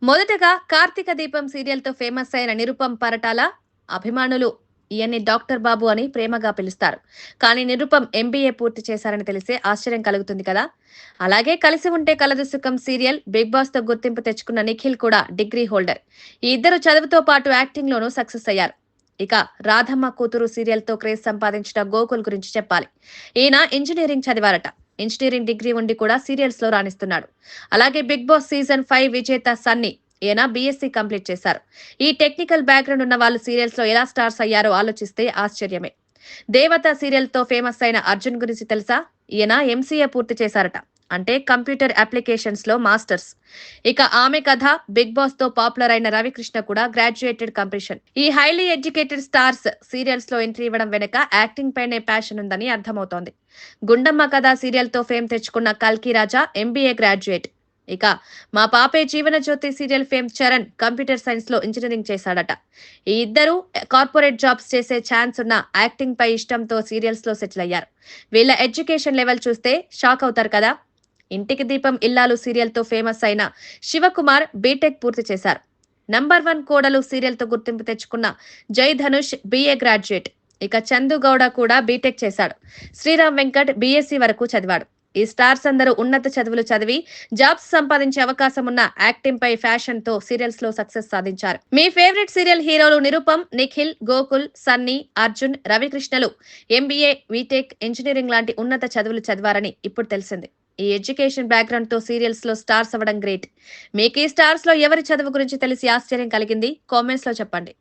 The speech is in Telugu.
మొదటగా కార్తీక దీపం సీరియల్ తో ఫేమస్ అయిన నిరుపం పరటాల అభిమానులు ఈయన్ని డాక్టర్ బాబు అని ప్రేమగా పిలుస్తారు. కానీ నిరుపం ఎంబీఏ పూర్తి చేశారని తెలిసే ఆశ్చర్యం కలుగుతుంది కదా. అలాగే కలిసి ఉంటే కలదు సుఖం సీరియల్ బిగ్ బాస్ తో గుర్తింపు తెచ్చుకున్న నిఖిల్ కూడా డిగ్రీ హోల్డర్. ఈ ఇద్దరు చదువుతో పాటు యాక్టింగ్ లోనూ సక్సెస్ అయ్యారు. ఇక రాధమ్మ కూతురు సీరియల్ తో క్రేజ్ సంపాదించిన గోకుల్ గురించి చెప్పాలి. ఈయన ఇంజనీరింగ్ చదివారట. ఇంజనీరింగ్ డిగ్రీ ఉండి కూడా సీరియల్స్ లో రాణిస్తున్నాడు. అలాగే బిగ్ బాస్ సీజన్ 5 విజేత సన్నీ ఈయన బీఎస్సీ కంప్లీట్ చేశారు. ఈ టెక్నికల్ బ్యాక్గ్రౌండ్ ఉన్న వాళ్ళు సీరియల్స్ లో ఎలా స్టార్స్ అయ్యారో ఆలోచిస్తే ఆశ్చర్యమే. దేవత సీరియల్ తో ఫేమస్ అయిన అర్జున్ గురించి తెలుసా? ఈయన ఎంసీఏ పూర్తి చేశారట. అంటే కంప్యూటర్ అప్లికేషన్స్ లో మాస్టర్స్. ఇక ఆమె కథ బిగ్ బాస్ తో పాపులర్ అయిన రవికృష్ణ కూడా గ్రాడ్యుయేటెడ్ కంప్లీషన్. ఈ హైలీ ఎడ్యుకేటెడ్ స్టార్స్ సీరియల్స్ లో ఎంట్రీ ఇవ్వడం వెనుక యాక్టింగ్ పైనే ప్యాషన్ ఉందని అర్థమవుతోంది. గుండమ్మ కథ సీరియల్ తో ఫేమ్ తెచ్చుకున్న కల్కి రాజా ఎంబీఏ గ్రాడ్యుయేట్. ఇక మా పాపే Jeevan Jyoti serial fame Charan computer science లో ఇంజనీరింగ్ చేశాడట. ఈ ఇద్దరు కార్పొరేట్ జాబ్స్ చేసే ఛాన్స్ ఉన్న యాక్టింగ్ పై ఇష్టంతో సీరియల్స్ లో సెటిల్ అయ్యారు. వీళ్ళ ఎడ్యుకేషన్ లెవెల్ చూస్తే షాక్ అవుతారు కదా. ఇంటికి దీపం ఇల్లాలు సీరియల్ తో ఫేమస్ అయిన శివకుమార్ బీటెక్ పూర్తి చేశారు. నంబర్ 1 కోడలు సీరియల్ తో గుర్తింపు తెచ్చుకున్న జై ధనుష్ బీఏ గ్రాడ్యుయేట్. ఇక చందు గౌడ కూడా బీటెక్ చేశాడు. శ్రీరామ్ వెంకట్ బీఎస్సీ వరకు చదివాడు. ఈ స్టార్స్ అందరూ ఉన్నత చదువులు చదివి జాబ్స్ సంపాదించే అవకాశం ఉన్న యాక్టింగ్ పై ఫ్యాషన్ తో సీరియల్స్ లో సక్సెస్ సాధించారు. మీ ఫేవరెట్ సీరియల్ హీరోలు Nirupam, Nikhil, Gokul, Sunny, Arjun, రవికృష్ణలు MBA, BTech, engineering లాంటి ఉన్నత చదువులు చదివారని ఇప్పుడు తెలిసింది. ఈ ఎడ్యుకేషన్ బ్యాక్గ్రౌండ్ తో సీరియల్స్ లో స్టార్స్ అవ్వడం గ్రేట్. మీకు ఈ స్టార్స్ లో ఎవరి చదువు గురించి తెలిసి ఆశ్చర్యం కలిగింది? కామెంట్స్ లో చెప్పండి.